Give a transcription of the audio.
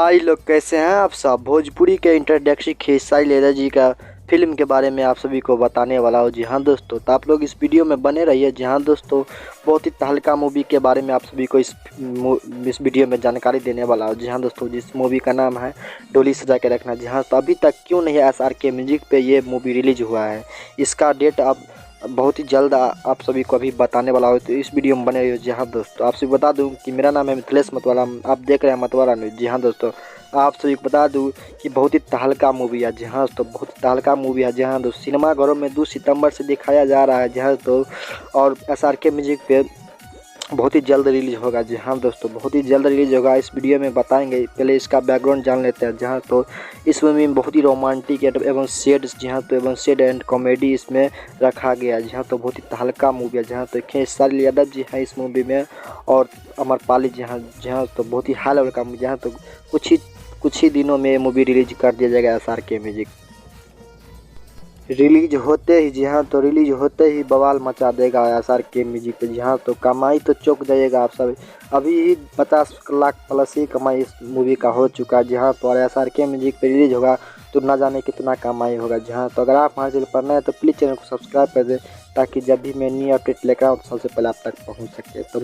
भाई लोग कैसे हैं आप सब। भोजपुरी के इंट्रोडक्शन खेसारी लाल जी का फिल्म के बारे में आप सभी को बताने वाला हूँ। जी हाँ दोस्तों, तो आप लोग इस वीडियो में बने रहिए। जी हाँ दोस्तों, बहुत ही तहलका मूवी के बारे में आप सभी को इस वीडियो में जानकारी देने वाला हूँ। जी हाँ दोस्तों, जिस मूवी का नाम है डोली सजा के रखना। जी हाँ, तो अभी तक क्यों नहीं SRK म्यूजिक पे ये मूवी रिलीज हुआ है, इसका डेट अब बहुत ही जल्द आप सभी को अभी बताने वाला हो, तो इस वीडियो में बने रहिए। जी हाँ दोस्तों, आपसे बता दूं कि मेरा नाम है मिथिलेश मतवाला, आप देख रहे हैं मतवाला न्यूज़। जी हाँ दोस्तों, आप सभी को बता दूं कि बहुत ही तहलका मूवी है। जी हाँ दोस्तों, बहुत ही तहलका मूवी है। जी हाँ दोस्तों, सिनेमाघरों में 2 सितंबर से दिखाया जा रहा है। जी हाँ दोस्तों, और SRK म्यूजिक पे बहुत ही जल्द रिलीज होगा। जी हाँ दोस्तों, बहुत ही जल्द रिलीज होगा। इस वीडियो में बताएंगे, पहले इसका बैकग्राउंड जान लेते हैं। जहाँ तो इस मूवी में बहुत ही रोमांटिक एवं सैड जहाँ तो एवं सैड एंड कॉमेडी इसमें रखा गया है। जहाँ तो बहुत ही तहलका मूवी है। जहाँ तो खेसारी यादव जी हैं इस मूवी में, और अमरपाली जहाँ जहाँ तो बहुत ही हाई लेवल का। जहाँ तो कुछ ही दिनों में मूवी रिलीज कर दिया जाएगा SRK म्यूजिक। रिलीज होते ही, जी हाँ तो रिलीज होते ही बवाल मचा देगा SRK म्यूजिक पे। जी हाँ तो कमाई तो चौंक जाइएगा आप सब। अभी ही 50 लाख प्लस ही कमाई इस मूवी का हो चुका है। जी हाँ तो और SRK म्यूजिक पे रिलीज होगा तो ना जाने कितना कमाई होगा। जी हाँ, तो अगर आप हमारे चैनल पर नए हैं तो प्लीज़ चैनल को सब्सक्राइब कर दें, ताकि जब भी मैं न्यू अपडेट लेकर आऊँ तो सबसे पहले आप तक पहुँच सके। तो